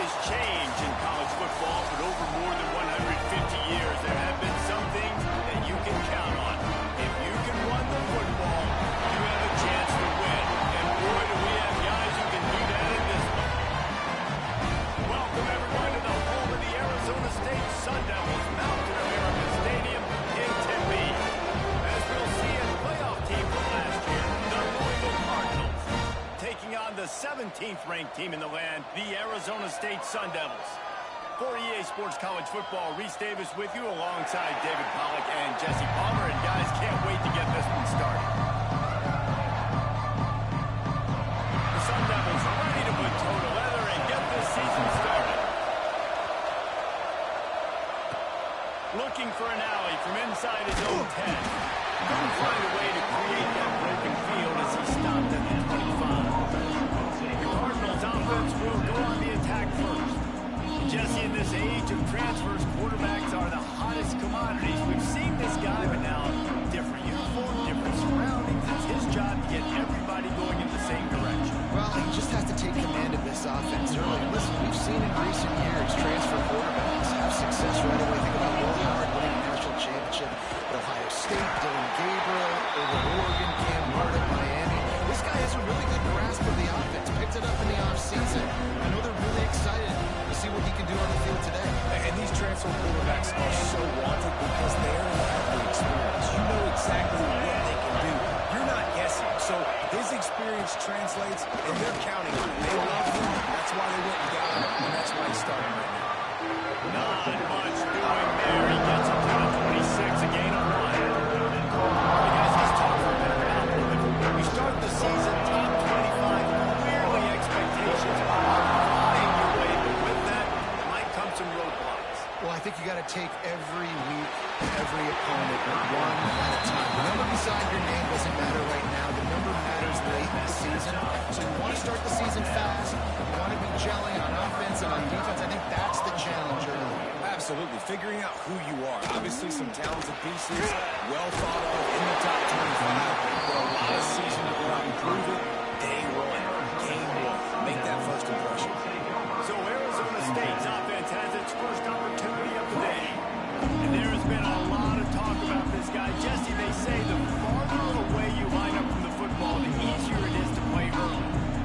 has changed in college football, but over more than 150 years, there have been some things that you can count on. If you can run the football, you have a chance to win. And boy, do we have guys who can do that in this one. Welcome, everyone, to the home of the Arizona State Sun Devils, Mountain America Stadium in Tempe. As we'll see a playoff team from last year, the Louisville Cardinals, taking on the 17th ranked team in the land, the Arizona State Sun Devils. For EA Sports College Football, Reese Davis with you alongside David Pollack and Jesse Palmer. And guys, can't wait to get this one started. The Sun Devils are ready to put toe to leather and get this season started. Looking for an alley from inside his own 10. Couldn't find a way to create that broken field as he stopped at the 25. The Cardinals offense will go on the attack first. Jesse, in this age of transfers, quarterbacks are the hottest commodities. We've seen this guy, but now different uniform, different surroundings. It's his job to get everybody going in the same direction. Well, he just has to take command of this offense early. Listen, we've seen in recent years transfer quarterbacks have success right away. Think about Will Howard winning a national championship at Ohio State, Dylan Gabriel over Oregon, Cam Hart at Miami. This guy has a really good grasp of the offense. Picked it up in the offseason. I know they're really excited to see what he can do on the field today. And these transfer quarterbacks are so wanted because they already have the experience. You know exactly what they can do. You're not guessing. So his experience translates, and they're counting on it. They love him. That's why they went and got him, and that's why he's starting right now. Not much doing there. He gets up to the 26, a gain of 1. Guys, let's talk for a minute about we start the season top 25. Clearly expectations are flying your way, but with that might come some roadblocks. Well, I think you got to take every week, every opponent, one at a time. The number beside your name doesn't matter right now. The number matters late in the season. So you want to start the season fast. You want to be gelling on offense and on defense. I think that's the challenge early. Absolutely. Figuring out who you are. Obviously, some talented pieces, well thought of in the top 25, but a lot of season to go out and prove it. Day one, game one. Make that first impression. So Arizona State's offense has its first opportunity of the day. And there has been a lot of talk about this guy. Jesse, they say the farther away you line up from the football, the easier it is to play early.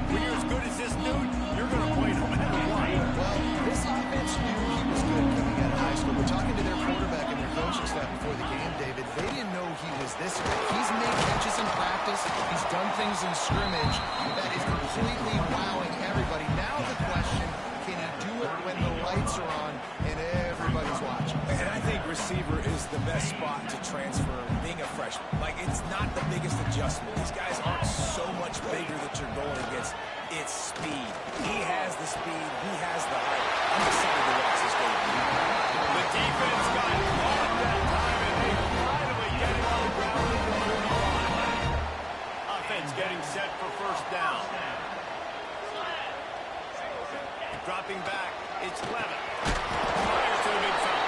When you're as good as this dude, you're going to play no matter what. Well, this offense knew he was good coming out of high school. We're talking to their quarterback and their coaching staff before the game, David. They didn't know he was this good. He's made catches in practice. He's done things in scrimmage that is completely wowing everybody. Now the question, can he do it when the lights are on and everybody's watching? And I think receiver is the best spot to transfer being a freshman. Like, it's not the biggest adjustment. These guys aren't so much bigger that you're going against. It's speed. He has the speed. He has the height. I'm excited to watch this game. The defense got caught that time, and they finally get him on the ground at the 35. Offense getting set for first down. Dropping back, it's Levin. Fires to the big fella.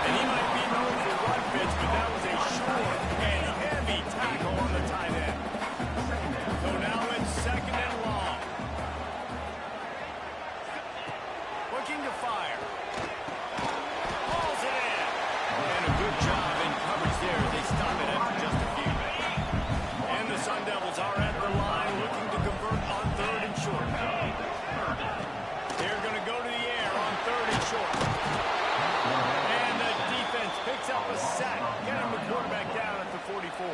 And he might be known for run fits, but that was a short and heavy tackle on the tight end. So now it's second and long. Looking to fire. Hauls it in. And a good job in coverage there. They stop it after just a few. And the Sun Devils are at the line looking to convert on third and short. They're going to go to the air on third and short. And the defense picks up a sack, getting the quarterback down at the 44.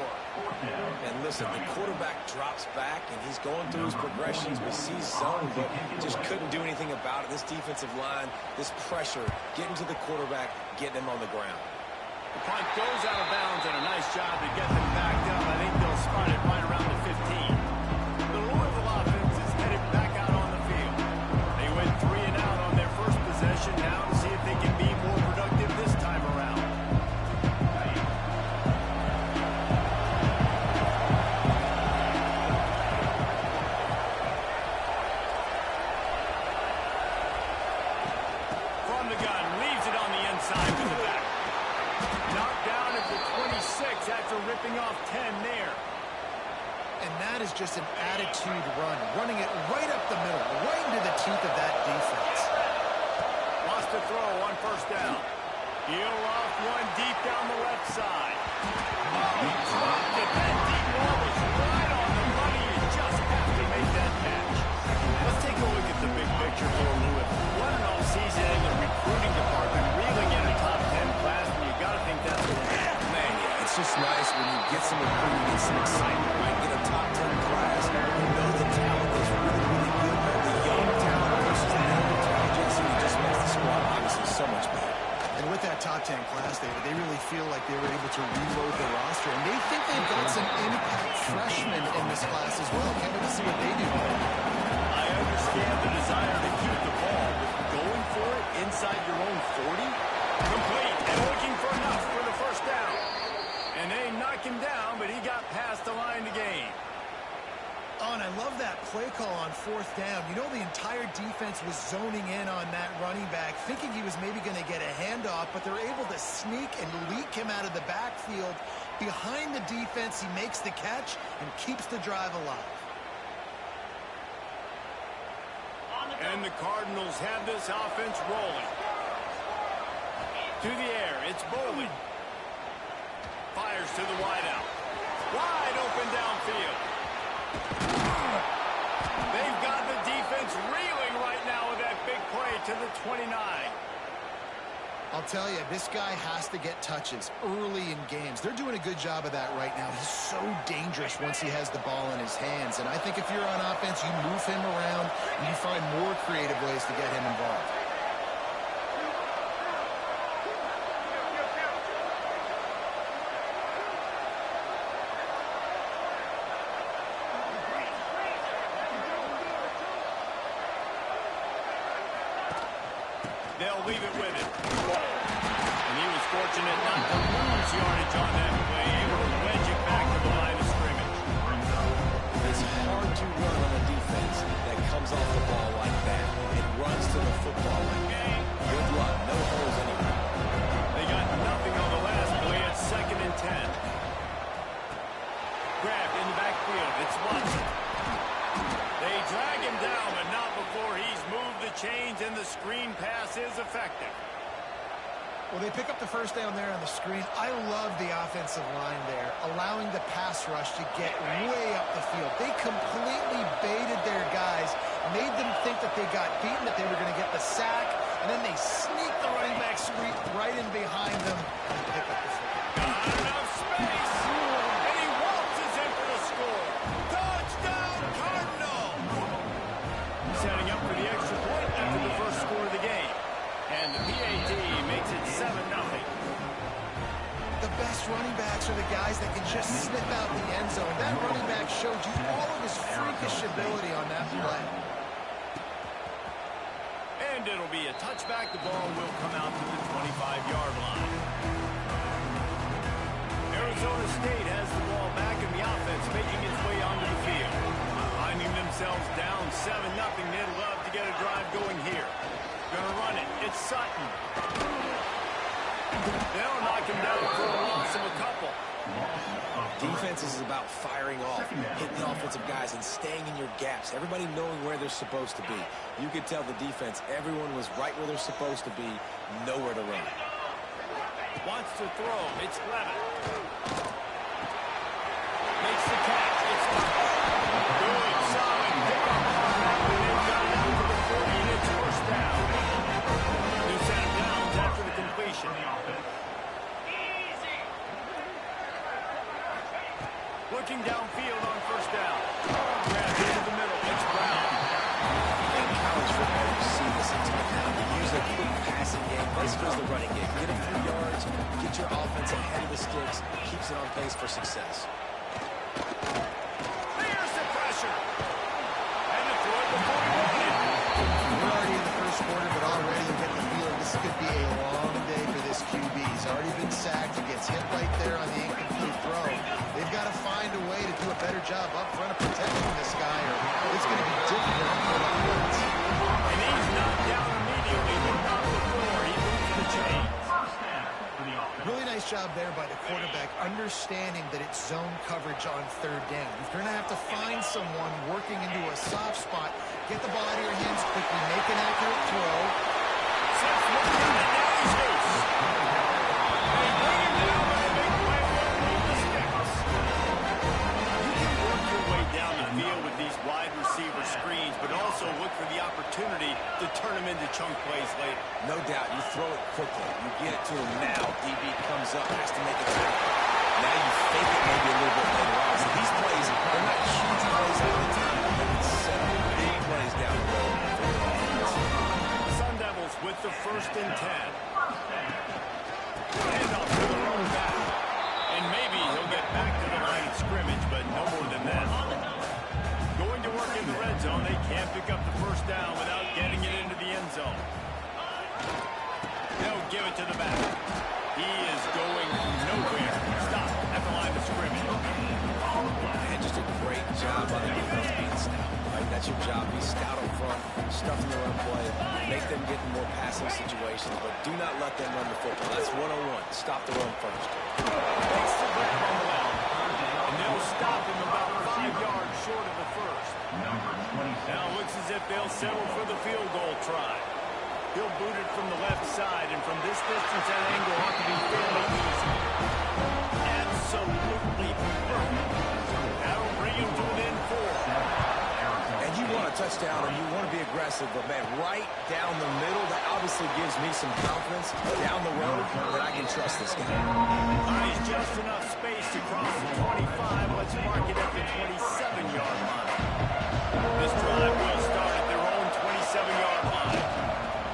And listen, the quarterback drops back, and he's going through his progressions. We see zone, but just couldn't do anything about it. This defensive line, this pressure, getting to the quarterback, getting him on the ground. The punt goes out of bounds, and a nice job to get them backed up. I think they'll spot it right around the 15. The Louisville offense is headed back out on the field. They went 3 and out on their first possession. Now to see if they can be more productive this time around. From the gun, leaves it on the inside to the back. Knocked down at the 26 after ripping off 10 there. And that is just an attitude run, running it right up the middle, right into the teeth of that defense. to throw on first down. He'll off one deep down the left side. Oh, he dropped it. That deep ball was right on the money. You just have to make that catch. Let's take a look at the big picture for Lewis. What an offseason in the recruiting department, reeling in a top 10 class, and you got to think that's a win. Man, yeah, it's just nice when you get some recruiting, get some excitement, right? Get a top 10 class. You know the talent is really, really good. The young talent versus the older talent. It just makes the squad obviously so much better. And with that top 10 class, David, they really feel like they were able to reload the roster. And they think they've got some impact freshmen in this class as well. Can't wait to see what they do. I understand the desire to keep the ball, but going for it inside your own 40? Complete and looking for enough for the first down. And they knock him down, but he got past the line to gain. Oh, and I love that play call on fourth down. You know, the entire defense was zoning in on that running back, thinking he was maybe going to get a handoff, but they're able to sneak and leak him out of the backfield. Behind the defense, he makes the catch and keeps the drive alive. And the Cardinals have this offense rolling. To the air, it's Bowling. Fires to the wideout. Wide open downfield. They've got the defense reeling right now with that big play to the 29. I'll tell you, this guy has to get touches early in games. They're doing a good job of that right now. He's so dangerous once he has the ball in his hands. And I think if you're on offense, you move him around and you find more creative ways to get him involved. They'll leave it with him. And he was fortunate not to lose yardage on that play, able to wedge it back to the line of scrimmage. It's hard to run on a defense that comes off the ball like that. It runs to the football like that. Good luck. No holes anywhere. They got nothing on the last play. It's 2nd and 10. Grabbed in the backfield. It's Watson. They drag him down, but not before he's moved the chains, and the screen pass is effective. Well, they pick up the first down there on the screen. I love the offensive line there, allowing the pass rush to get way up the field. They completely baited their guys, made them think that they got beaten, that they were going to get the sack, and then they sneak the running back sweep right in behind them and pick up the football. Not enough space, and he waltzes in for the score. Touchdown, Cardinal! Setting up for the extra point after the first score of the game. And the PAT makes it 7-0. The best running backs are the guys that can just snip out the end zone. That running back showed you all of his freakish ability on that play. And it'll be a touchback. The ball will come out to the 25-yard line. Arizona State has the ball back, and the offense making its way onto the field. Finding themselves down 7-0, they'd love to get a drive going here. Gonna run it. It's Sutton. They'll knock him down for a loss of a couple. Defense is about firing off, hitting the offensive guys, and staying in your gaps. Everybody knowing where they're supposed to be. You could tell the defense, everyone was right where they're supposed to be, nowhere to run. Wants to throw. It's Levin. Makes the catch. It's good, solid pickup on that one. They've got it out to the 40, and it's first down. New set of downs after the completion. Looking downfield on first down. Grabbed into the middle. It's Brown. In college football, you see this a ton now. They use a quick passing game, basically as the running game. Get a few yards, get your offense ahead of the sticks, keeps it on pace for success. There's the pressure. And the throw before he wanted. We're already in the first quarter, but already you get the feeling this could be a long day for this QB. He's already been sacked. He gets hit right there on the incomplete throw. They've got to find a way to do a better job up front of protecting this guy, or it's going to be difficult to put up points. And he's knocked down immediately, but not before he moves the chains. Really nice job there by the quarterback, understanding that it's zone coverage on third down. You're going to have to find someone working into a soft spot, get the ball out of your hands quickly, make an accurate throw, Sets one down, and now he's loose. They bring him down, but they make play with the sticks. You can work your way down the field with these wide receiver screens, but also look for the opportunity to turn them into chunk plays later. No doubt, you throw it quickly. You get it to him now. DB comes up, has to make a tackle. Now you fake it maybe a little bit later on. So these plays, they're not huge plays all the time. They can set up big plays down the road for the offense. Sun Devils with the 1st and 10. Hand off to the running back. And maybe he'll get back to the line of scrimmage, but no more than that. Going to work in the red zone. They can't pick up the 1st down without getting it into the end zone. They'll give it to the back. He is going nowhere. Stop at the line of scrimmage. And just a great job by the defense being stout. Right? That's your job. Be stout up front, stuff in the run play, make them get in more passing situations, but do not let them run the football. That's 101. Stop the run first. Makes the grab on the left. And they'll stop him about 5 yards short of the 1st. Now it looks as if they'll settle for the field goal try. He'll boot it from the left side, and from this distance, that angle ought to be fairly easy. Absolutely perfect. That'll bring him to within 4. And you want a touchdown, and you want to be aggressive, but, man, right down the middle, that obviously gives me some confidence down the road that I can trust this guy. He's just enough space to cross the 25. Let's mark it at the 27-yard line. This drive will start at their own 27-yard line.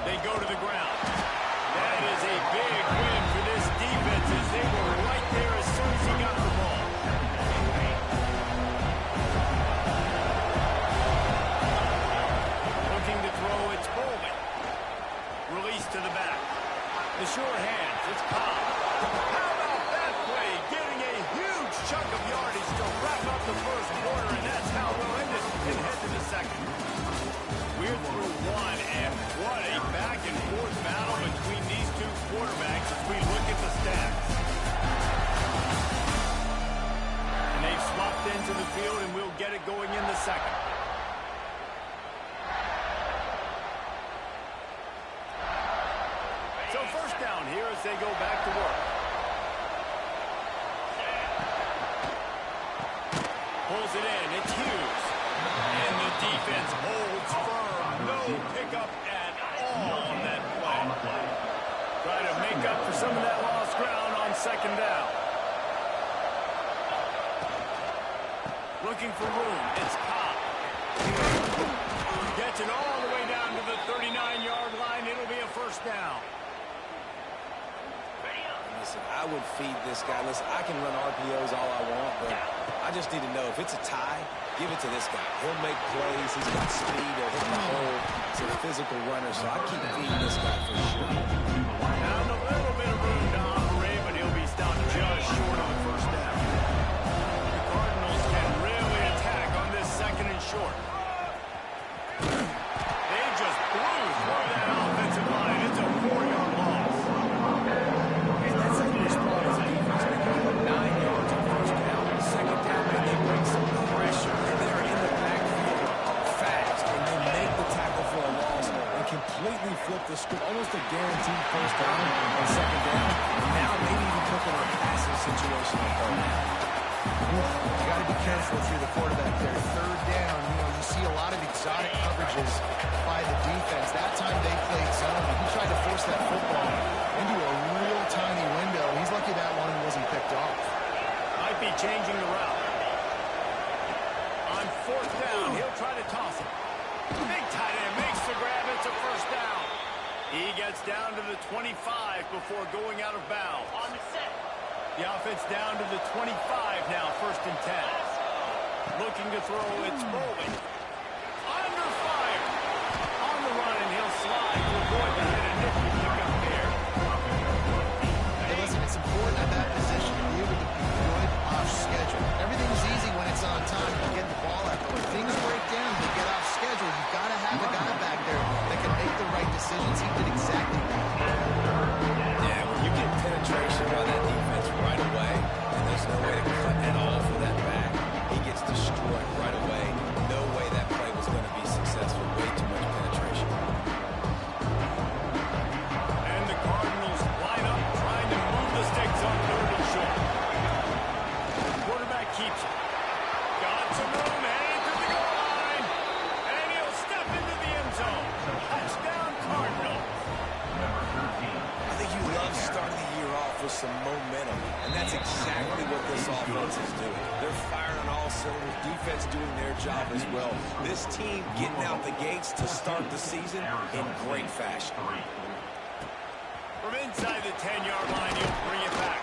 They go to the ground. That is a big win for this defense as they were right there as soon as he got the ball. Looking to throw, it's Bowling. Release to the back. The sure hands, it's Cobb. How about that play? Getting a huge chunk of yardage to wrap up the 1st quarter, and that's how we'll end it and head to the 2nd. We're through 1, and what a back-and-forth battle between these two quarterbacks as we look at the stats. And they've swapped into the field, and we'll get it going in the 2nd. So 1st down here as they go back to work. Pulls it in, it's Hughes. And the defense holds firm. No pickup at all on that play. Try to make up for some of that lost ground on 2nd down. Looking for room. It's Cobb. Gets it all the way down to the 39-yard line. It'll be a 1st down. Listen, I would feed this guy. Listen, I can run RPOs all I want, but I just need to know if it's a tie, give it to this guy. He'll make plays. He's got speed. He'll hit the hole. He's a physical runner, so I keep feeding this guy for sure. Found a little bit of room to operate, but he'll be stopped just short of the 1st down. The Cardinals can really attack on this 2nd and short. They just blew through that offensive line. It's a 4-yard loss. And that's how you respond as a defense. They give up 9 yards on 1st down. 2nd down, and they bring some pressure. They're in the backfield fast, and they make the tackle for a loss and completely flip the script. Almost a guaranteed 1st down on 2nd down. And now maybe even cooking a passing situation on 3rd down. You got to be careful if you're the quarterback there. 3rd down, you see a lot of exotic coverages by the defense. That time they played zone. He tried to force that football into a real tiny window. He's lucky that one wasn't picked off. Might be changing the route. On 4th down, he'll try to toss it. Big tight end makes the grab. It's a 1st down. He gets down to the 25 before going out of bounds. On the set. The offense down to the 25 now, 1st and 10. Looking to throw, it's Bowling. Under fire. On the run, and he'll slide to avoid the hit and nifty pickup there. Hey, listen, it's important at that position to be able to be good off schedule. Everything's easy when it's on time. You get the ball out. But when things break down, you get off schedule. You've got to have a guy back there that can make the right decisions. He did exactly that. Yeah, when you get penetration by that defense right away, and there's no way to cut at all for that back, he gets destroyed right away. No way that play was going to be successful. Way too much penetration. some room, heading to the goal line. And he'll step into the end zone. Touchdown, Cardinals. I think you love starting the year off with some momentum, and that's exactly what this offense is doing. They're firing on all cylinders, defense doing their job as well. This team getting out the gates to start the season in great fashion. From inside the 10-yard line, he'll bring it back.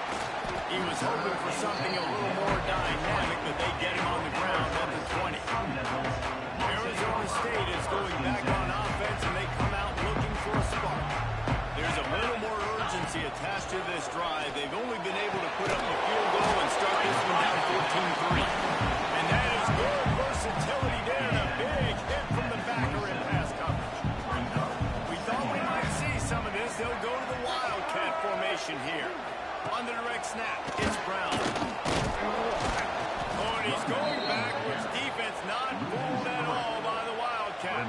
He was hoping for something a little more dynamic, but they get him on the ground at the 20. Arizona State is going back on offense, and they come out looking for a spark. There's a little more urgency attached to this drive. They've only been able to put up a field goal and start this one down 14-3. And that is good versatility there, and a big hit from the backer in pass coverage. We thought we might see some of this. They'll go to the Wildcat formation here. On the direct snap, it's Brown. Oh, and he's going backwards. Defense not fooled at all by the Wildcat.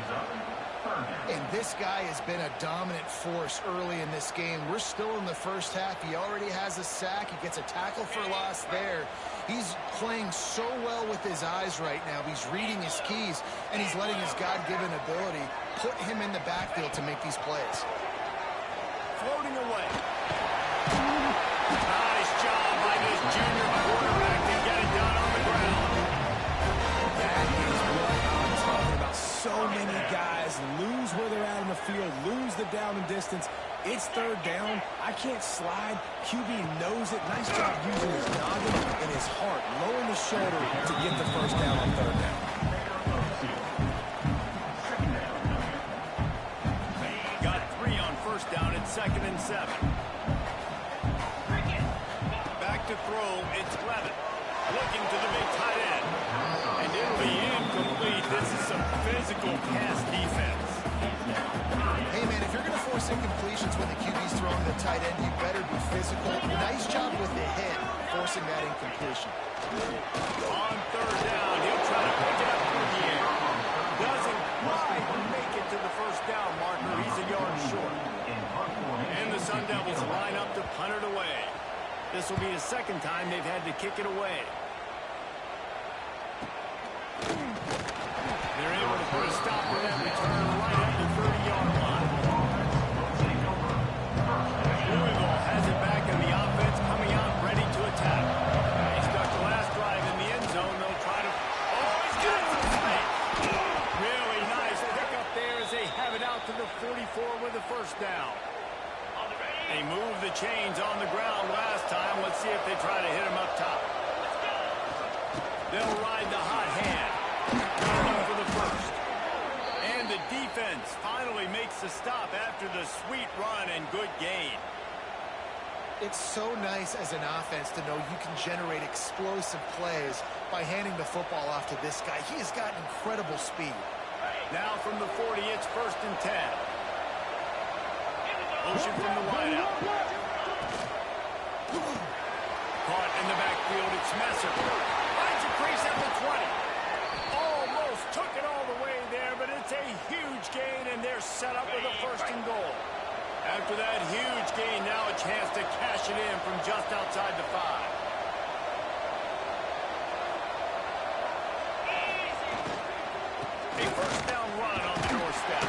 And this guy has been a dominant force early in this game. We're still in the first half. He already has a sack. He gets a tackle for loss there. He's playing so well with his eyes right now. He's reading his keys, and he's letting his God-given ability put him in the backfield to make these plays. Floating away. Nice job by this junior quarterback to get it done on the ground. That is what I'm talking about. So many guys lose where they're at in the field, lose the down and distance. It's third down. I can't slide. QB knows it. Nice job using his noggin and his heart, lowering the shoulder to get the first down on third down. Got 3 on first down. It's 2nd and 7. Back to throw. It's Levin. Looking to the big tight end. And it'll be incomplete. This is some physical pass defense. Hey, man, if you're going to force incompletions when the QB's throwing the tight end, you better be physical. Nice job with the hit, forcing that incompletion. On third down, he'll try to pick it up through the air. Doesn't quite make it to the first down marker. He's a yard short. And the Sun Devils line up to punt it away. This will be the second time they've had to kick it away. They're able to put a stop to that return right at the 30-yard line. Louisville has it back in the offense, coming out ready to attack. They stuck the last drive in the end zone. They'll try to... Oh, he's got some space. Really nice pickup there as they have it out to the 44 with the first down. They moved the chains on the ground last time. Let's see if they try to hit him up top. They'll ride the hot hand. For the first. And the defense finally makes the stop after the sweet run and good gain. It's so nice as an offense to know you can generate explosive plays by handing the football off to this guy. He has got incredible speed. Now from the 40, it's 1st and 10. Motion from the wideout. Caught in the backfield, it's Messer. Finds a crease at the 20. Almost took it all the way there, but it's a huge gain, and they're set up with a 1st and goal. After that huge gain, now a chance to cash it in from just outside the 5. A first down run on the doorstep.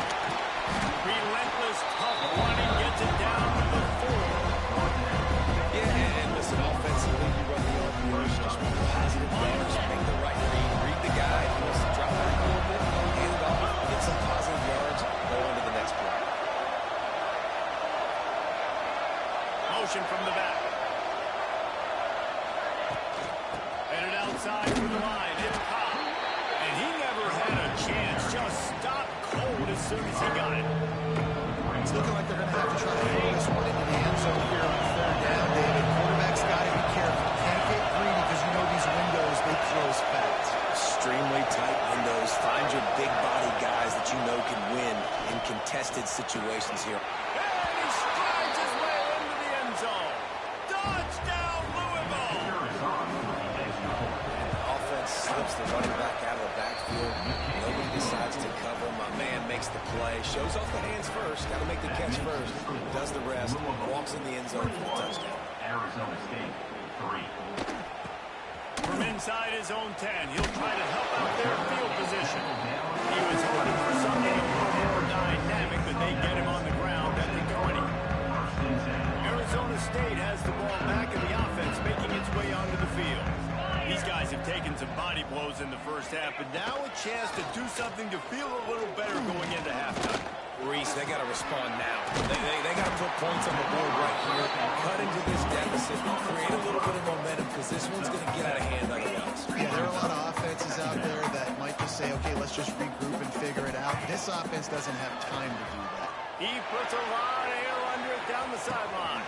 Relentless, tough running gets it down to the 4. Yeah, and listen, offensively, you run the RPOs, just positive yards, make the right read the guy, just drop back a little bit, hand it off, get some positive yards, go on to the next play. Motion from the back. Headed outside for the line. It's Cobb. And he never had a chance. Just stopped cold as soon as he got it. It's looking like they're going to have to try to throw this one into the end zone here on third down, David. Quarterback's got to be careful. Can't get greedy because you know these windows, they close fast. Extremely tight windows. Find your big body guys that you know can win in contested situations here. And he strides his way into the end zone. Touchdown, Louisville! Offense slips the running back out of the backfield. Nobody decides to cover. My man makes the play. Shows off the hands first. Got to make the catch first. Does the rest. Walks in the end zone for the touchdown. From inside his own 10, he'll try to help State has the ball back in the offense, making its way onto the field. These guys have taken some body blows in the first half, but now a chance to do something to feel a little better going into halftime. Reese, they got to respond now. They got to put points on the board right here, cut into this deficit, create a little bit of momentum, because this one's going to get out of hand otherwise. Yeah, there are a lot of offenses out there that might just say, okay, let's just regroup and figure it out. This offense doesn't have time to do that. He puts a lot of air under it down the sideline.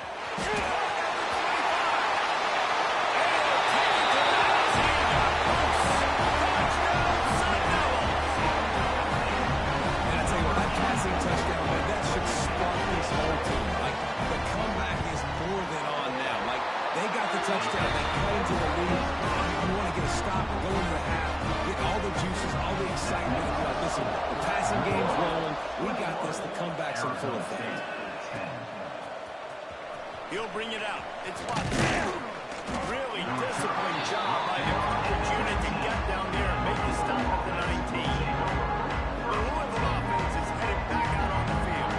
Touchdown, man, that should spark this whole team. Like, the comeback is more than on now. Like, they got the touchdown, they cut into the lead. You want to get a stop, go into the half, get all the juices, all the excitement. And be like, listen, the passing game's rolling. We got this. The comeback's in full effect. He'll bring it out. It's locked down. Really disciplined job by the coverage unit to get down there and make the stop at the 19. The Louisville offense is headed back out on the field.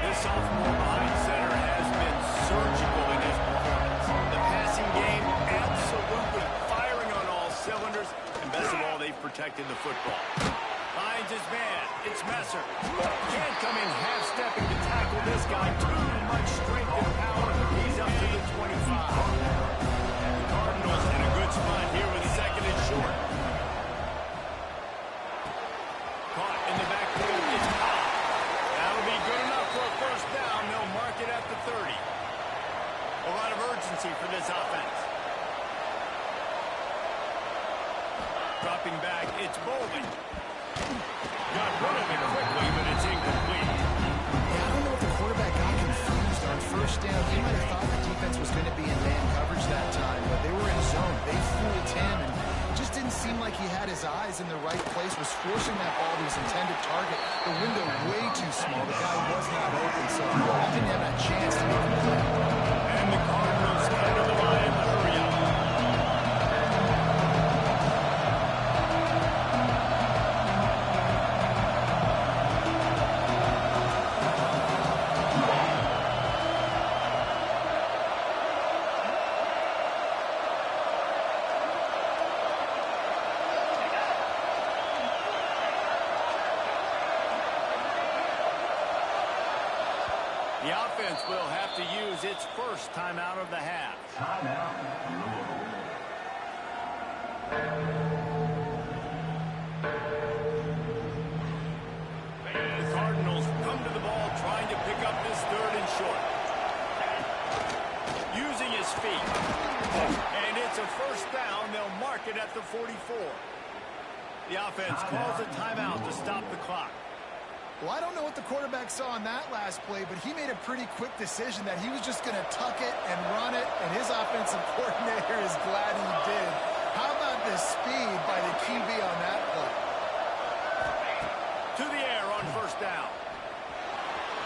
This sophomore behind center has been surgical in his performance. The passing game absolutely firing on all cylinders, and best of all, they've protected the football. Finds his man. It's Messer. Can't come in half-stepping to tackle this guy. Too much strength and power. He's up to the 25. The Cardinals in a good spot here with second and short. Caught in the backfield. It's caught. That'll be good enough for a first down. They'll mark it at the 30. A lot of urgency for this offense. Dropping back. It's Bowling. Got rid of it quickly, but it's incomplete. Yeah, I don't know if the quarterback got confused on first down. He might have thought the defense was going to be in man coverage that time, but they were in zone. They fooled him, and it just didn't seem like he had his eyes in the right place, was forcing that ball to his intended target. The window way too small. The guy was not open, so he didn't have a chance to make a play. And the Cardinals come to the line to hurry up. The offense will have to use its first timeout of the half. The Cardinals come to the ball trying to pick up this third and short. Using his feet. And it's a first down. They'll mark it at the 44. The offense calls a timeout to stop the clock. Well, I don't know what the quarterback saw on that last play, but he made a pretty quick decision that he was just going to tuck it and run it, and his offensive coordinator is glad he did. How about the speed by the QB on that play? To the air on first down.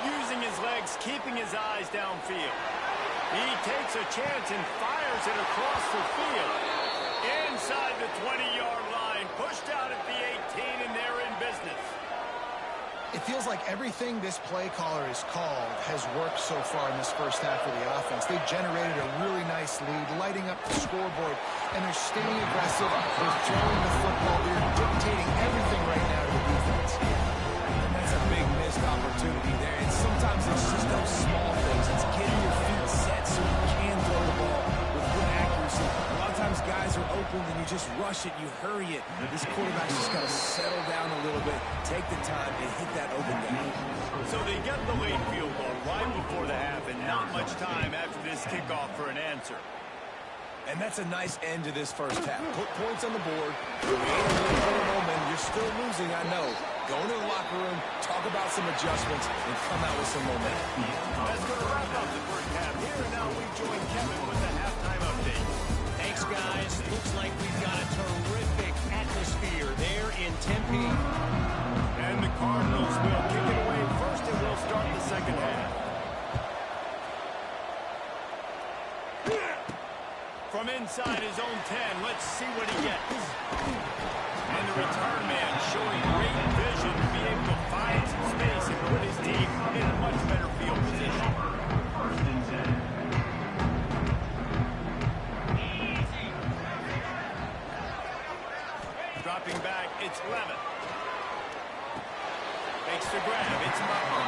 Using his legs, keeping his eyes downfield. He takes a chance and fires it across the field. Inside the 20-yard line, pushed out at the 18, and they're in business. It feels like everything this play caller has called has worked so far in this first half of the offense. They've generated a really nice lead, lighting up the scoreboard, and they're staying aggressive. They're throwing the football. They're dictating everything right now to the defense. And that's a big missed opportunity there. And sometimes it's just those small things. It's getting your feet set so you can throw the ball with good accuracy. A lot of times guys are open and you just rush it, you hurry it. This quarterback's just got to settle down a little bit, take the time, and hit that open down. So they get the late field goal right before the half, and not much time after this kickoff for an answer. And that's a nice end to this first half. Put points on the board, create a little bit of momentum. You're still losing, I know. Go into the locker room, talk about some adjustments, and come out with some momentum. That's going to wrap up the first half here, and now we join Kevin with the halftime update. Thanks, guys. Looks like we've got a terrific atmosphere there in Tempe. And the Cardinals will kick it away first, and we'll start the second half. From inside his own 10, let's see what he gets. And the return man showing great vision to be able to find some space and put his team in a much better field position. Dropping back, it's Levin. Makes the grab, it's Butler.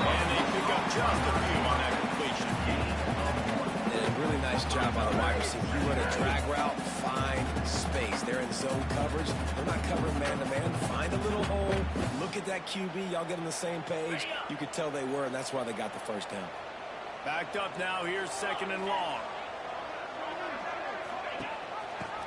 And they pick up just a few on that completion. And a really nice job by the wide receiver. You run a drag route, find space. They're in zone coverage. They're not covering man-to-man. Find a little hole. Look at that QB. Y'all get on the same page. You could tell they were, and that's why they got the first down. Backed up now, here's 2nd and long.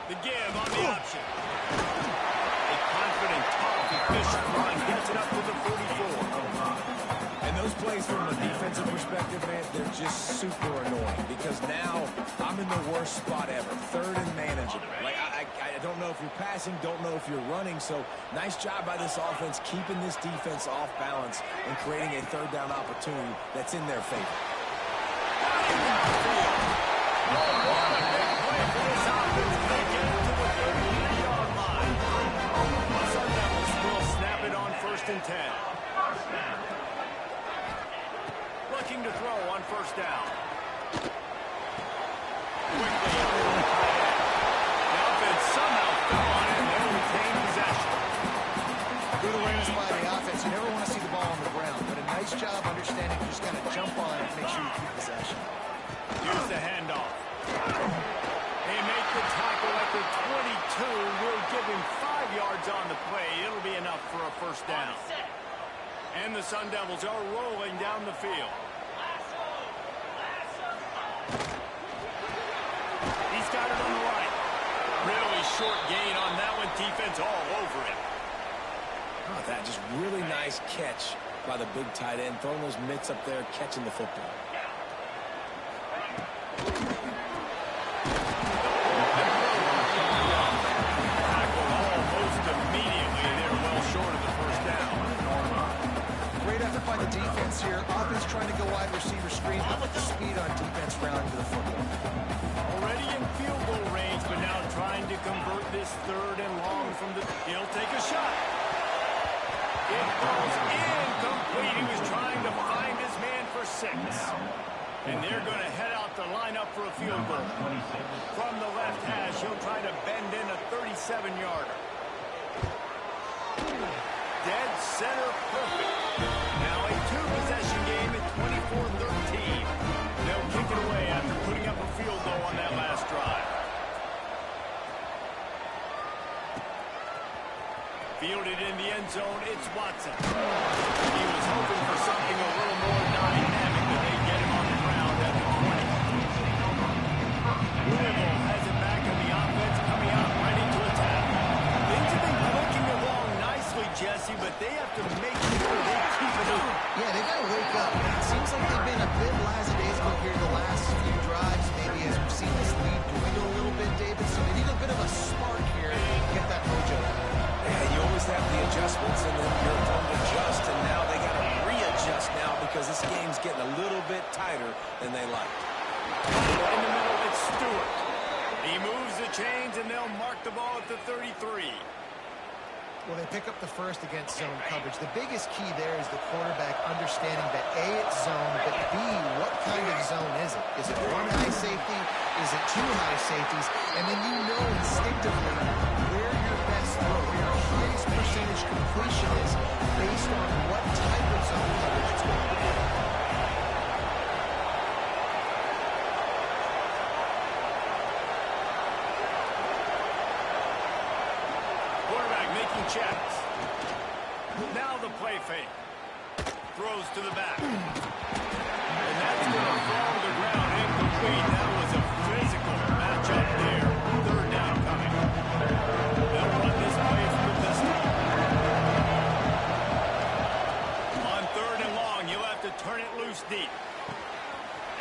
The give on the option. A confident, tough, efficient run gets it up to the 44. And those plays from a defensive perspective, man, they're just super annoying because now I'm in the worst spot ever. 3rd and manageable. Like, I don't know if you're passing, don't know if you're running. So nice job by this offense keeping this defense off balance and creating a 3rd down opportunity that's in their favor. And 10. Looking to throw on 1st down. Quickly, the offense somehow fell on it, and they'll retain possession. Good awareness by the offense. You never want to see the ball on the ground, but a nice job understanding you just got to jump on it and make sure you keep possession. Here's the handoff. They make the tackle at the 22. We'll give him 5 yards on the play. It'll be enough for a 1st down. And the Sun Devils are rolling down the field. He's got it on the right. Really short gain on that one. Defense all over him. Oh, that just really nice catch by the big tight end. Throwing those mitts up there, catching the football. By the defense here, offense trying to go wide receiver screen, but the speed on defense rallying to the football. Already in field goal range, but now trying to convert this 3rd and long from the... He'll take a shot. It goes incomplete. He was trying to find his man for 6. And they're going to head out the lineup for a field goal. From the left hash, he'll try to bend in a 37-yarder. Dead center perfect. Now a 2-possession game at 24-13. They'll kick it away after putting up a field goal on that last drive. Fielded in the end zone, it's Watson. He was hoping for something a little more dynamic, but they get him on the ground at the 20. Louisville has it back on the offense, coming out ready to attack. Things have been clicking along nicely, Jesse, but they have to make sure they keep it up. Yeah, they got to wake up. It seems like they've been a bit lackadaisical here the last few drives, maybe as we've seen this lead dwindle a little bit, David. So they need a bit of a spark here to get that mojo. Yeah, you always have the adjustments, and then you're going to adjust, and now they got to readjust now because this game's getting a little bit tighter than they like. In the middle, it's Stewart. He moves the chains, and they'll mark the ball at the 33. Well, they pick up the 1st against zone coverage. The biggest key there is the quarterback understanding that A, it's zone, but B, what kind of zone is it? Is it 1 high safety? Is it 2 high safeties? And then you know instinctively where your best throw, where your highest percentage completion is based on what type of zone coverage it's going to be. Checks. Now the play fake. Throws to the back. And that's going to fall to the ground incomplete. That was a physical matchup there. 3rd down coming. They'll run this play from the pistol. On 3rd and long, you'll have to turn it loose deep.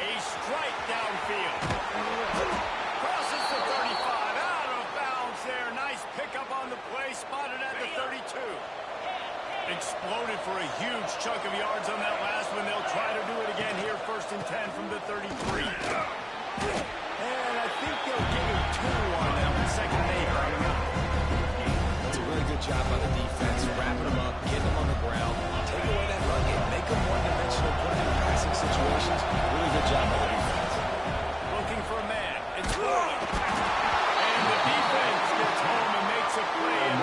A strike downfield. Crosses the 35. Out of bounds there. Nice pickup on the play. Spotted at the 32. Exploded for a huge chunk of yards on that last one. They'll try to do it again here. 1st and 10 from the 33. And I think they'll give him 2 on that one. 2nd and 8. That's a really good job by the defense. Wrapping them up, getting them on the ground. Take away that run game. Make them one-dimensional, put them in passing situations. Really good job by the defense. Looking for a man. It's Floyd. And the defense gets home and makes a play. And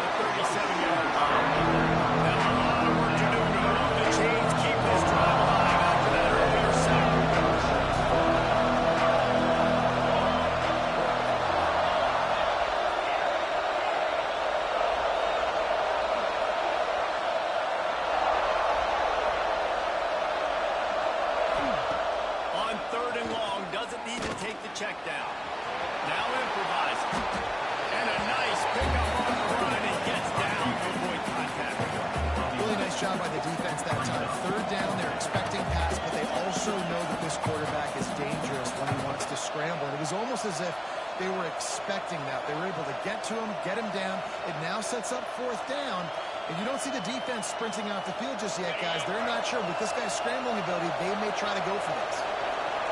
It was almost as if they were expecting that. They were able to get to him, get him down. It now sets up 4th down. And you don't see the defense sprinting off the field just yet, guys. They're not sure. With this guy's scrambling ability, they may try to go for this.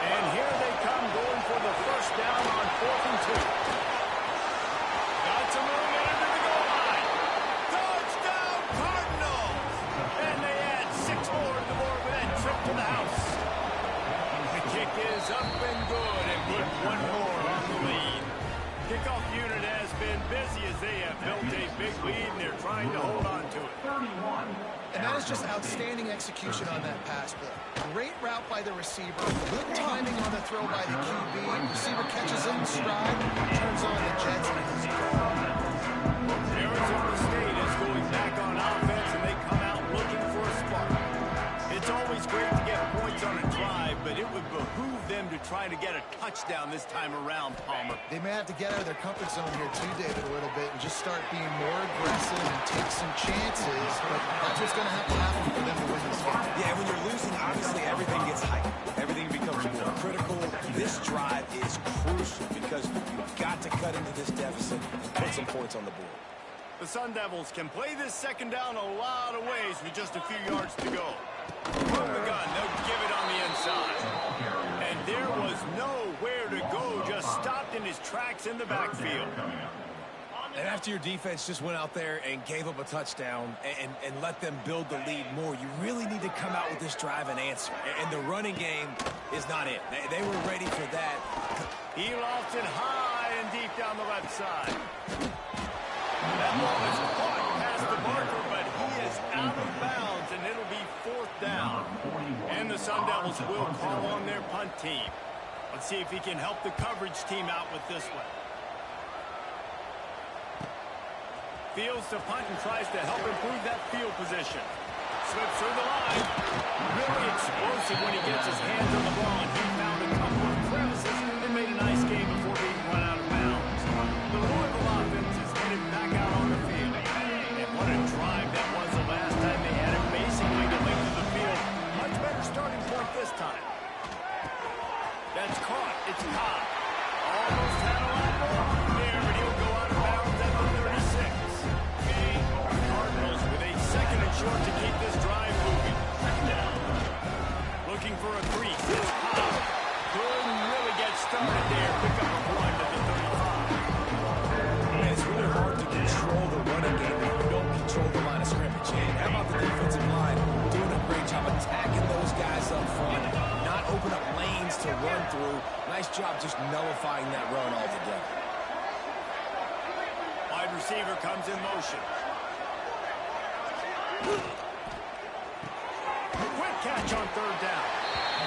And here they come going for the first down on 4th and 2. Got some room into the goal line. Touchdown, Cardinals! And they add 6 more to the board with that trip to the house. The kick is up and good and put 1 more on the lead. Kickoff unit has been busy as they have built a big lead, and they're trying to hold on to it. And that is just outstanding execution on that pass play. Great route by the receiver. Good timing on the throw by the QB. Receiver catches it in stride, turns on the Jets. Arizona State is going back on offense, and they come out looking for a spark. It's always great to get points on a drive, but it would behoove them to try to get a touchdown this time around, Palmer. They may have to get out of their comfort zone here too, David, a little bit and just start being more aggressive and take some chances. But that's what's going to have to happen for them to win this game. Yeah, when you're losing, obviously everything gets heightened. Everything becomes more critical. This drive is crucial because you've got to cut into this deficit and put some points on the board. The Sun Devils can play this second down a lot of ways with just a few yards to go. From the gun, they'll give it on the inside. And there was nowhere to go, just stopped in his tracks in the backfield. And after your defense just went out there and gave up a touchdown and let them build the lead more, you really need to come out with this drive and answer. And the running game is not it. They were ready for that. He lost it high and deep down the left side. That ball is caught past the marker, but he is out of bounds, and it'll be 4th down. And the Sun Devils will call on their punt team. Let's see if he can help the coverage team out with this one. Fields to punt and tries to help improve that field position. Slips through the line. Really explosive when he gets his hands on the ball, and he found a couple of crevices and made a nice game before being run out of bounds. The Louisville offense is headed back out on the field. And what a drive that was the last time they had it, basically the length of the field. Much better starting point this time. That's caught. It's Cobb. Almost had a lot more room there, but he'll go out of bounds at the 36. The Cardinals with a 2nd and short to keep this drive moving. Looking for a 3. It's Cobb. Couldn't really get started there. Pick up a 1 at the 35. And it's really hard to control the running game if you don't control the line of scrimmage. And how about the defensive line doing a great job attacking those guys up front, not open up lanes to run through. Nice job just nullifying that run altogether. Wide receiver comes in motion. Quick catch on 3rd down.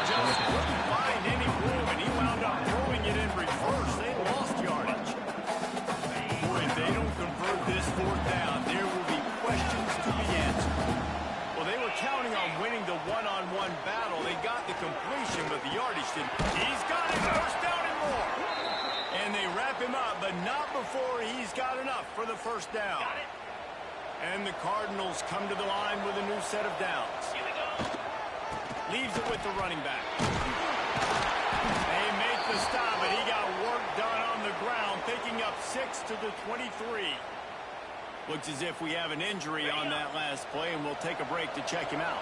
Just couldn't find any room, and he wound up throwing it in reverse. They lost yardage. Boy, if they don't convert this 4th down, there will be questions to be answered. Well, they were counting on winning the one-on-one battle. They got the completion, but the yardage didn't. He's got it, 1st down and more. And they wrap him up, but not before he's got enough for the 1st down. And the Cardinals come to the line with a new set of downs. Leaves it with the running back. They make the stop, but he got work done on the ground, picking up 6 to the 23. Looks as if we have an injury on that last play, and we'll take a break to check him out.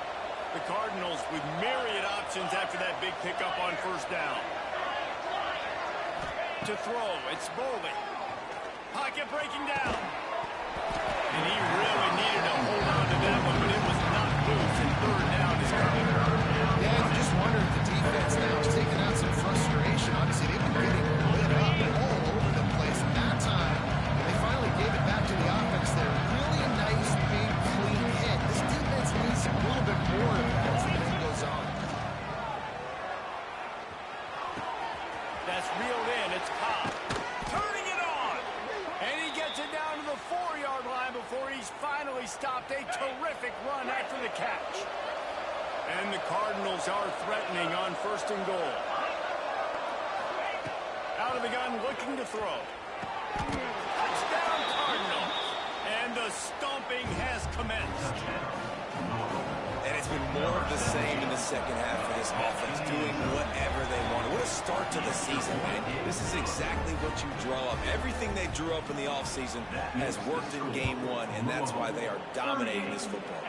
The Cardinals with myriad options after that big pickup on 1st down. To throw, it's Bolden. Pocket breaking down. And he really needed to hold on to that one, but it was not loose, and 3rd down is coming. Yeah, you just wonder if the defense now is taking out some frustration. Obviously, they've been getting lit up all over the place. And that time, they finally gave it back to the offense there. Really nice, big, clean hit. This defense needs a little bit more of that as the game goes on. That's reeled in. It's Cobb. Turning it on. And he gets it down to the 4-yard line before he's finally stopped. A terrific run after the catch. And the Cardinals are threatening on 1st and goal. Out of the gun, looking to throw. Touchdown, Cardinals. And the stomping has commenced. And it's been more of the same in the second half for this offense, doing whatever they want. What a start to the season, man. This is exactly what you draw up. Everything they drew up in the offseason has worked in game one, and that's why they are dominating this football.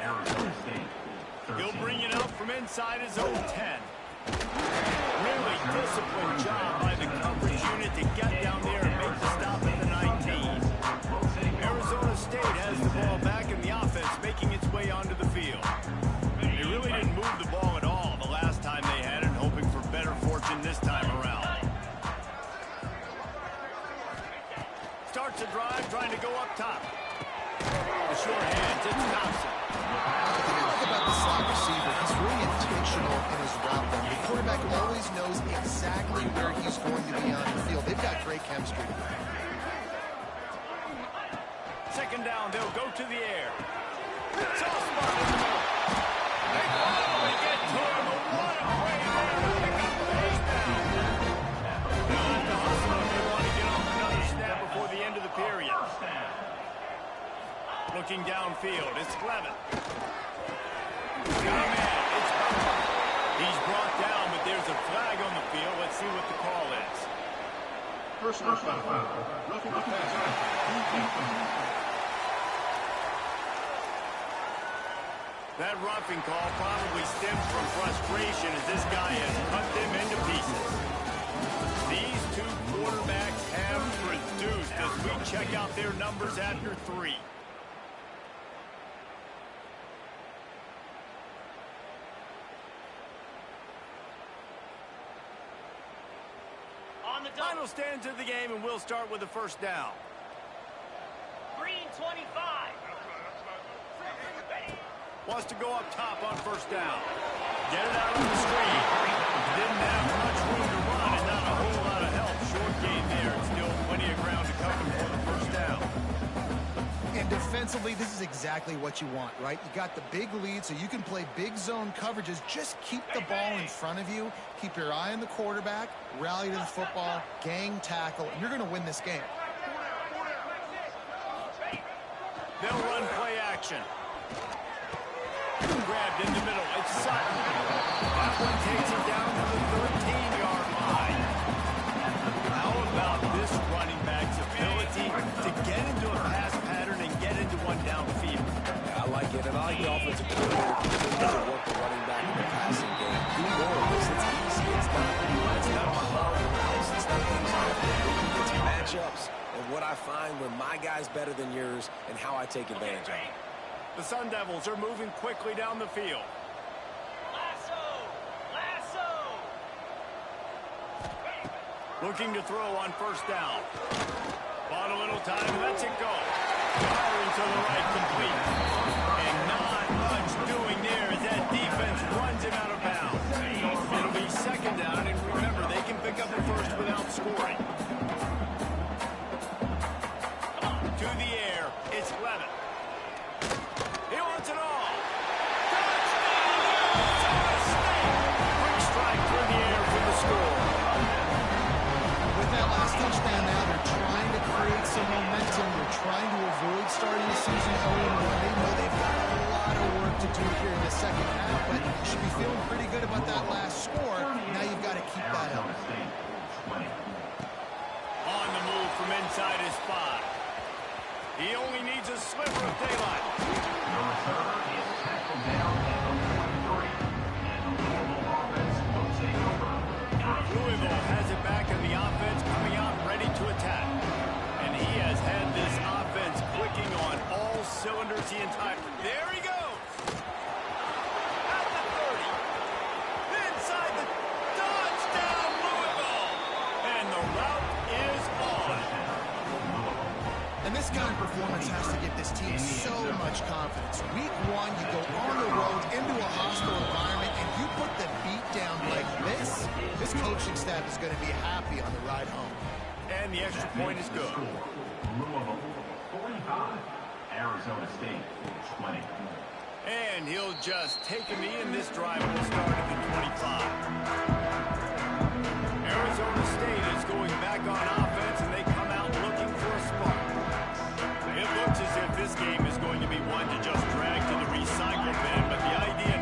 He'll bring it out from inside his own 10. Really disciplined job by the coverage unit to get down there and make the stop at the 19. Arizona State has the ball back in the offense, making its way onto the field. They really didn't move the ball at all the last time they had it, hoping for better fortune this time around. Starts a drive, trying to go up top. The short hands, it's Thompson. Think about the slot receiver. He's really intentional in his route run. The quarterback always knows exactly where he's going to be on the field. They've got great chemistry. Second down, they'll go to the air. Soft spot in the middle. They finally get to him. What a play there to pick up the first down. They'll have to hustle if they want to get off another snap before the end of the period. Looking downfield, it's Levin. Got a man, it's Butler. He's brought down, but there's a flag on the field. Let's see what the call is. Personal foul. Roughing the passer. That roughing call probably stems from frustration as this guy has cut them into pieces. These two quarterbacks have produced as we check out their numbers after 3. Final stands of the game, and we'll start with the first down. Green 25. Wants to go up top on first down. Get it out on the screen. Didn't have much room to run and not a whole lot of help. Short gain there. And still plenty of ground to cover for the first down. And defensively, this is exactly what you want, right? You got the big lead, so you can play big zone coverages. Just keep the ball in front of you. Keep your eye on the quarterback. Rally to the football. Gang tackle. And you're going to win this game. They'll run play action. Grabbed in the middle. It's Sutton. That one takes him down to the 13-yard line. How about this running back's ability to get into a pass pattern and get into one downfield? I like it, and I like the offensive coordinator to really work the running back in the passing game. Do more of this. It's easy. It's not hard routes. It's not easy. It's matchups and what I find when my guy's better than yours and how I take advantage of it. The Sun Devils are moving quickly down the field. Lasso! Lasso! Looking to throw on first down. Bought a little time, lets it go. Firing to the right, complete. And not much doing there as that defense runs him out of bounds. It'll be second down, and remember, they can pick up the first without scoring. To the air, it's Levin. He wants it all. Quick strike through the air for the score. With that last touchdown now, they're trying to create some momentum. They're trying to avoid starting the season 0-1. They know they've got a lot of work to do here in the second half, but you should be feeling pretty good about that last score. Now you've got to keep that up. On the move from inside his spot. He only needs a sliver of daylight. Louisville has it back in the offense, coming out ready to attack. And he has had this offense clicking on all cylinders the entire... There he goes! At the 30. Inside the touchdown, Louisville! And the route is on. And this kind of performance has to give this team so much confidence. Week 1, you go on the road into a hostile environment, and you put the beat down like this. This coaching staff is going to be happy on the ride home. And the extra point is good. Louisville 45, Arizona State 20. And he'll just take a knee, and this drive will start at the 25. Arizona State is going back on offense, and they come out looking for a spark. It looks as if this game is going to be one to just drag to the recycle bin, but the idea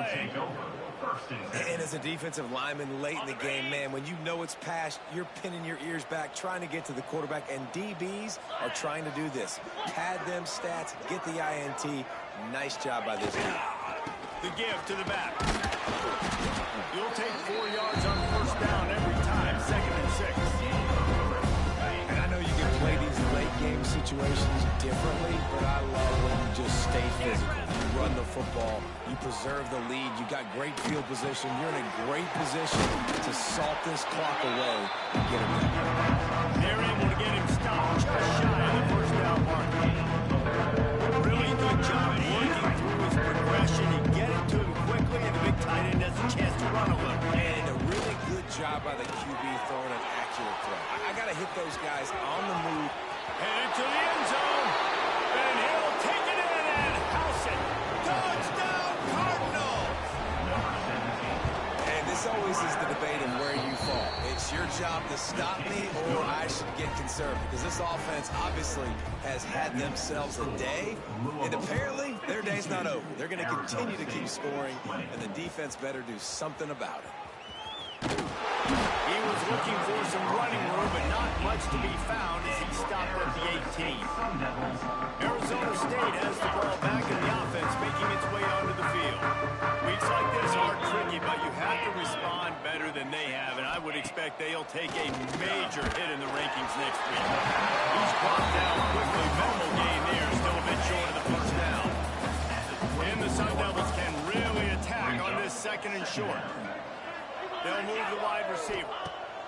play. Take over. First and 10. And as a defensive lineman late in the game, man, when you know it's passed, you're pinning your ears back, trying to get to the quarterback, and DBs are trying to do this. Pad them stats, get the INT. Nice job by this team. The give to the back. You'll take 4 yards on first down every time. 2nd and 6. And I know you can play these late game situations differently, but I love when you just stay physical. You run the football, you preserve the lead, you got great field position, you're in a great position to salt this clock away and get him back. They're able to get him stopped just shy of the first down mark. Really good job working through his progression and get it to him quickly, and the big tight end has a chance to run a little. And a really good job by the QB throwing an accurate throw. I got to hit those guys on the move. Headed to the end zone, and he'll take it in and house it. Touchdown, Cardinals! And this always is the debate of where you fall. It's your job to stop me, or I should get conservative, because this offense obviously has had themselves a day, and apparently their day's not over. They're going to continue to keep scoring, and the defense better do something about it. He was looking for some running room, but not much to be found as he stopped at the 18. Arizona State has the ball back in the offense, making its way onto the field. Weeks like this are tricky, but you have to respond better than they have, and I would expect they'll take a major hit in the rankings next week. He's brought down quickly. Minimal gain there, still a bit short of the first down. And the Sun Devils can really attack on this 2nd and short. They'll move the wide receiver.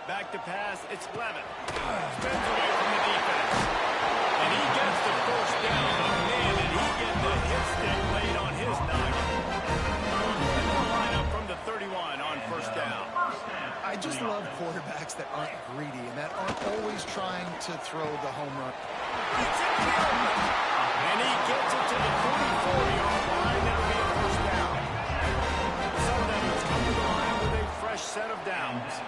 Back to pass, it's Levin. Spins away from the defense. And he gets the first down. But man, did he get the hit stick laid on his noggin. And they'll line up from the 31 on first down. I just love quarterbacks that aren't greedy and that aren't always trying to throw the home run. And he gets it to the 44-yard line. It'll be a first down. The Sun Devils come to the line with a fresh set of downs.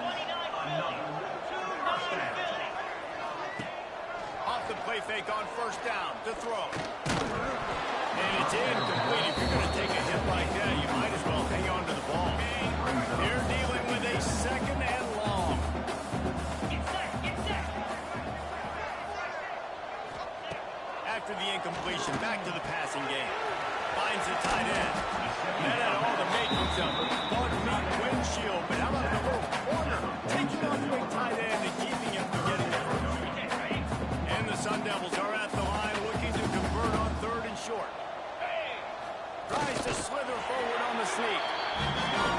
Off the play fake on first down to throw. And it's incomplete. If you're going to take a hit like that, you might as well hang on to the ball. They're dealing with a 2nd and long. After the incompletion, back to the passing game. Finds the tight end. That had all the makings of it. Bug meat windshield, but how about the little corner? Taking on the big tight end and keeping him from getting the first. And the Sun Devils are at the line looking to convert on 3rd and short. Tries to slither forward on the sneak.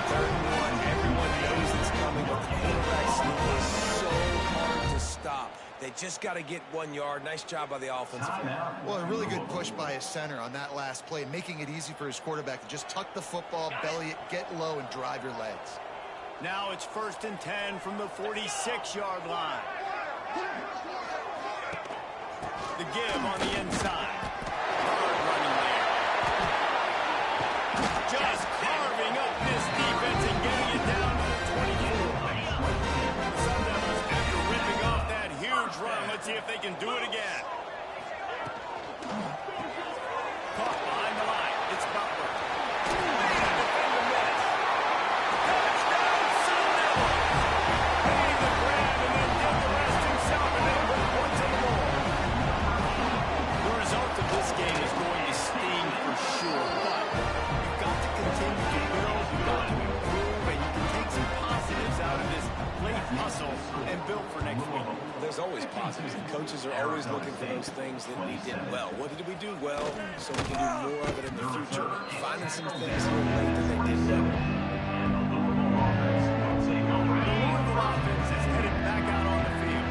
3rd and 1, everyone knows it's coming, but the quarterback sneak is so hard to stop. They just got to get 1 yard. Nice job by the offensive line. Well, a really good push by his center on that last play, making it easy for his quarterback to just tuck the football, belly it, get low, and drive your legs. Now it's 1st and 10 from the 46-yard line. The give on the inside. Hard running there. Just carving up this defense and getting it down to the 24. The Sun Devils, after ripping off that huge run, let's see if they can do it again. Caught behind the line. It's Butler. Defender missed. Touchdown, Sun Devils! Made the grab and then did the rest himself and then put points on the board. The result of this game is going to sting for sure, but you've got to continue to build, you've got to improve, and you can take some positives out of this late hustle and build for next week. There's always positives, and coaches are always looking for those things that we did well. What did we do well so we can do more of it in the future? Finding some things here late that they did well. The Louisville offense is headed back out on the field.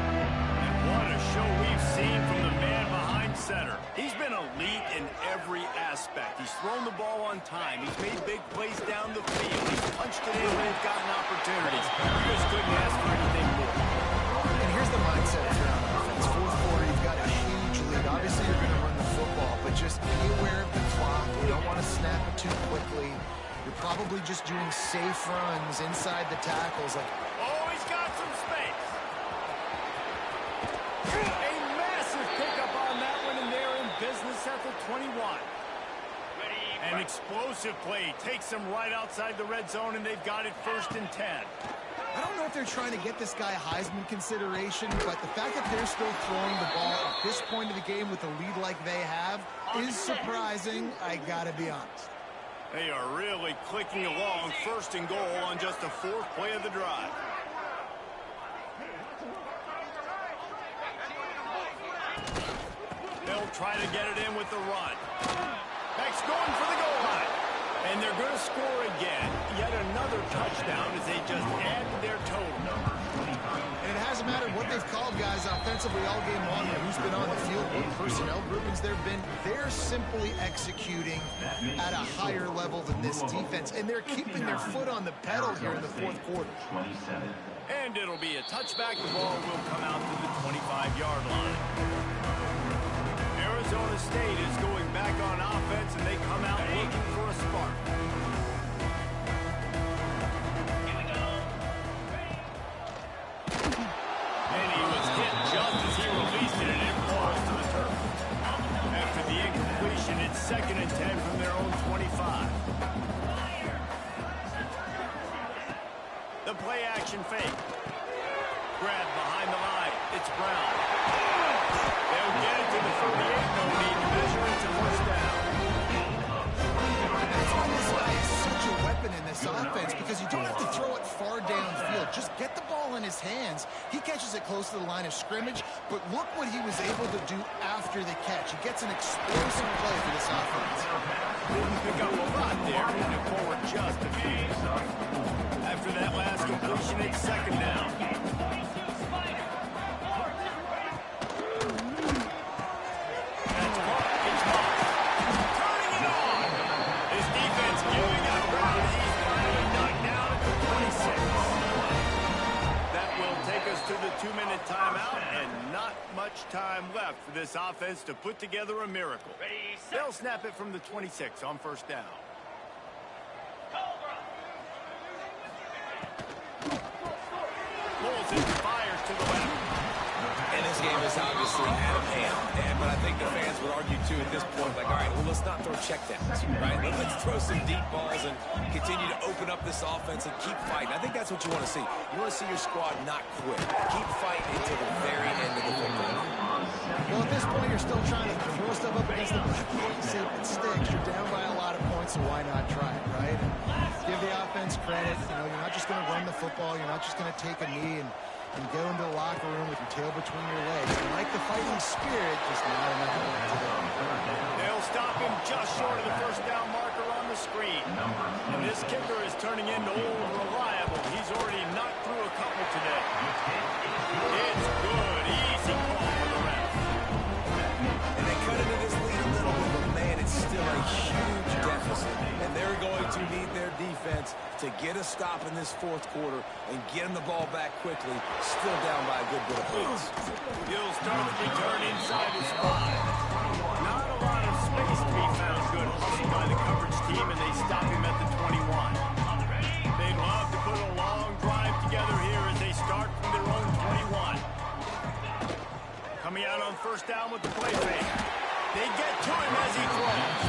And what a show we've seen from the man behind center. He's been elite in every aspect. He's thrown the ball on time. He's made big plays down the field. He's punched it in when he's gotten opportunities. You just couldn't ask for anything more. And here's the mindset if you're on offense. 4th quarter, you've got a huge lead. Obviously, you're going to run the football, but just be aware of the clock. You don't want to snap it too quickly. You're probably just doing safe runs inside the tackles. Like, Oh, he's got some space. A massive pickup on that one, and they're in business at the 21. An explosive play takes them right outside the red zone, and they've got it 1st and 10. I don't know if they're trying to get this guy Heisman consideration, but the fact that they're still throwing the ball at this point of the game with a lead like they have is surprising, I gotta be honest. They are really clicking along, 1st and goal on just the 4th play of the drive. They'll try to get it in with the run. Beck's going for the goal line. And they're going to score again. Yet another touchdown as they just add to their total. And it hasn't mattered what they've called guys offensively all game long, or who's been on the field, what personnel groupings there have been. They're simply executing at a higher level than this defense, and they're keeping their foot on the pedal here in the 4th quarter. And it'll be a touchback. The ball will come out to the 25-yard line. Arizona State is going back on offense, and they come out looking for a spark. And he was hit just as he released it, and it falls to the turf. After the incompletion, it's 2nd and 10 from their own 25. The play action fake. Grab behind the line. It's Brown. They'll get it to the 48. No need to measure it to 1st down. That's why this guy is such a weapon in this offense, because you don't have to throw it far downfield. Just get the ball in his hands. He catches it close to the line of scrimmage, but look what he was able to do after the catch. He gets an explosive play for this offense. Didn't pick up a lot there, moving it forward just a few. After that last completion, it's 2nd down. To the 2-minute timeout, and not much time left for this offense to put together a miracle. They'll snap it from the 26 on 1st down. Pulls it, fires to the left. And this game is obviously out of hand. But I think the fans would argue, too, at this point, like, all right, well, let's not throw checkdowns, right? Let's throw some deep balls and continue to open up this offense and keep fighting. I think that's what you want to see. You want to see your squad not quit. Keep fighting until the very end of the football. Well, at this point, you're still trying to throw stuff up against the black point and see if it sticks. You're down by a lot of points, so why not try it, right? And give the offense credit. You know, you're not just going to run the football. You're not just going to take a knee and go into the locker room with your tail between your legs. You like the fighting spirit, just not enough of it today. They'll stop him just short of the 1st down marker on the screen. And this kicker is turning into old reliable. He's already knocked through a couple today. It's good. Easy call for the ref. And they cut into this lead a little bit, but man, it's still a huge deficit. And they're going to need their defense to get a stop in this 4th quarter and get them the ball back quickly. Still down by a good bit of points. He'll start the return inside his 5. Not a lot of space to be found. Good hustle by the coverage team, and they stop him at the 21. They'd love to put a long drive together here as they start from their own 21. Coming out on 1st down with the play fake. They get to him as he throws.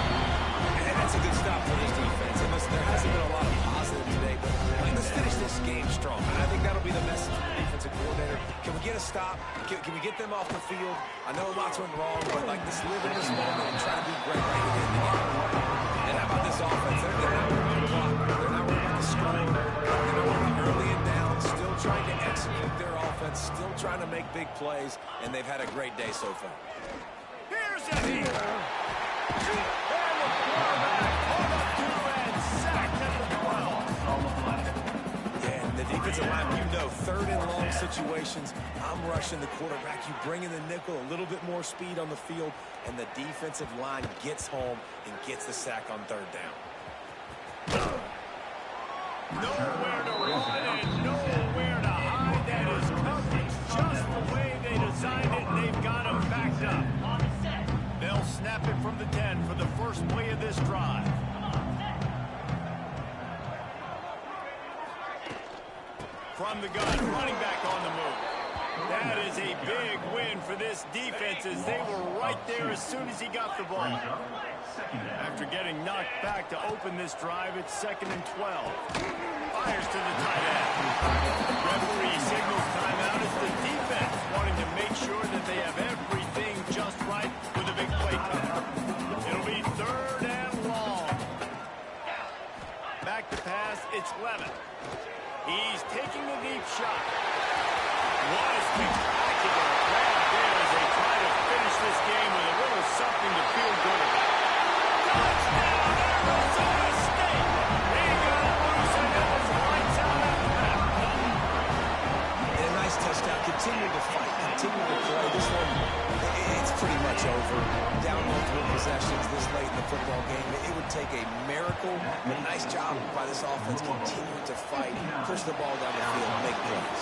And that's a good stop for this defense. And listen, there hasn't been a lot of positive today, but let's finish this game strong. And I think that'll be the message from the defensive coordinator. Can we get a stop? Can we get them off the field? I know lots went wrong, but like, let's live in this moment and try to be great right at the end of the game. And how about this offense? They're not worried about the clock. They're not worried about the score. They're not worried early and down, still trying to execute their offense, still trying to make big plays, and they've had a great day so far. Here's a hit. And the quarterback pulled up to and sacked at the 12. Yeah, and the defensive line, you know, 3rd and long situations, I'm rushing the quarterback. You bring in the nickel, a little bit more speed on the field, and the defensive line gets home and gets the sack on 3rd down. Nowhere to run and nowhere to hide. That is coverage just the way they designed it, and they've got him backed up. They'll snap it from the 10 for the 1st play of this drive. From the gun, running back on the move. That is a big win for this defense as they were right there as soon as he got the ball. After getting knocked back to open this drive, it's 2nd and 12. Fires to the tight end. Referee signals timeout as the defense wanting to make sure that they have everything just right with a big play coming. It'll be 3rd and long. Back to pass, it's Levin. He's taking a deep shot. What a spectacular grab there as they try to finish this game with a little something to feel good about. Touchdown, Arizona State! They got it loose and it was lights out after that. And a nice touchdown. Continue to fight, continue to play. This one, it's pretty much over. Down multiple possessions this late in the football game. It would take a miracle, but nice job by this offense continuing to fight, push the ball down the field, make plays.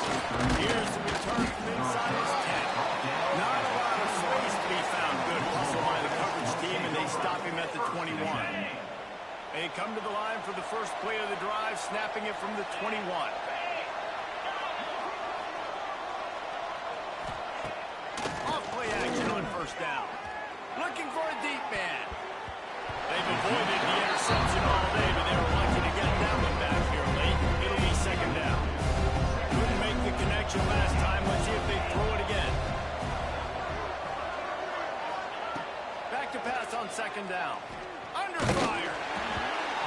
Here's the return from inside his 10. Not a lot of space to be found. Good hustle by the coverage team, and they stop him at the 21. They come to the line for the first play of the drive, snapping it from the 21. Off-play action on 1st down. Looking for a deep man. They've avoided the interception all day, but they were lucky to get that one back here late. It'll be 2nd down. Couldn't make the connection last time. Let's see if they throw it again. Back to pass on 2nd down. Under fire.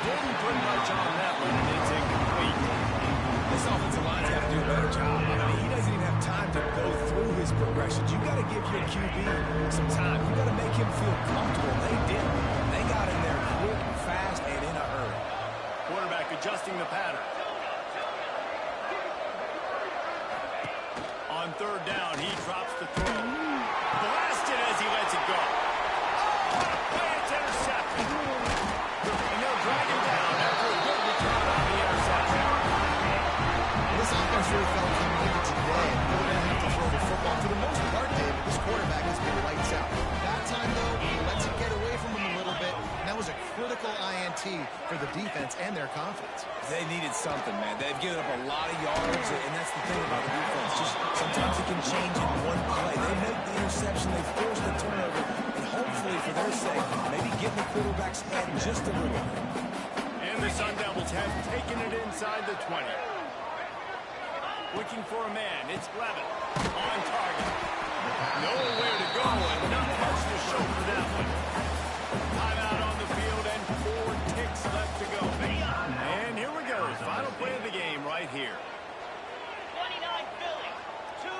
Didn't put much on that one, and it's incomplete. This offensive line's got to do a better job. I mean, he doesn't even have time to go through his progressions. You got to give your QB some time. You got to make him feel comfortable. They did. They got in there quick, fast, and in a hurry. Quarterback adjusting the pattern. On 3rd down, he drops the throw. Blasted as he lets it go. Oh, what a play! It's intercepted. And they'll drag him down after a good return on the interception. This offense really felt coming into today. They're going to have to throw the football. For the most part, David, this quarterback has been lights out. That time, though, he lets it get away from him a little bit. And that was a critical INT for the defense and their confidence. They needed something, man. They've given up a lot of yards, and that's the thing about the defense. Just sometimes it can change in one play. They make the interception, they force the turnover, and hopefully, for their sake, maybe getting the quarterback's head just a little bit. And the Sun Devils have taken it inside the 20. Looking for a man. It's Levin. On target. Nowhere to go and not much to show for that one. Timeout on the field and 4 ticks left to go. And here we go. Final play of the game right here. 29 Philly. 2-9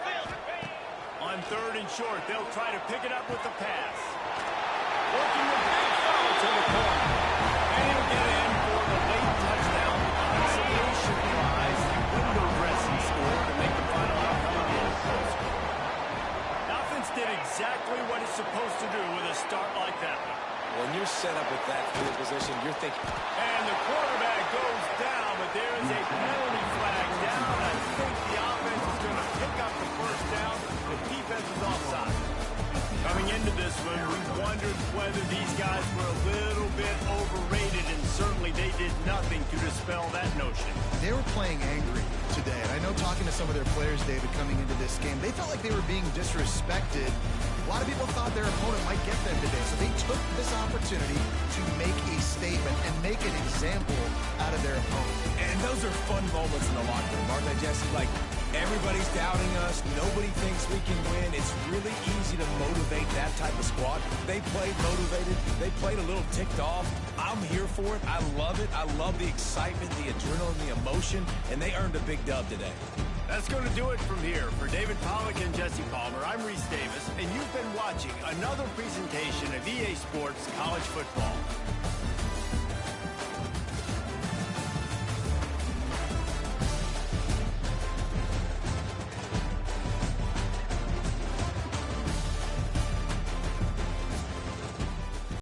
Philly. On 3rd and short, they'll try to pick it up with the pass. Working the big foul to the corner. And he'll get in for the late touchdown. Consolation prize. The window dressing score to make the final outcome a little closer. The offense did exactly what it's supposed to do with a start like that one. When you're set up with that field position, you're thinking... And the quarterback goes down, but there is a penalty flag down. I think the offense is going to pick up the 1st down. The defense is offside. Coming into this one, we wondered whether these guys were a little bit overrated, and certainly they did nothing to dispel that notion. They were playing angry today. And I know talking to some of their players, David, coming into this game, they felt like they were being disrespected. A lot of people thought their opponent might get them today, so they took this opportunity to make a statement and make an example out of their opponent. And those are fun moments in the locker room, aren't they, Jesse? Like, everybody's doubting us. Nobody thinks we can win. It's really easy to motivate that type of squad. They played motivated. They played a little ticked off. I'm here for it. I love it. I love the excitement, the adrenaline, the emotion, and they earned a big dub today. That's going to do it from here. For David Pollack and Jesse Palmer, I'm Reese Davis, and you've been watching another presentation of EA Sports College Football.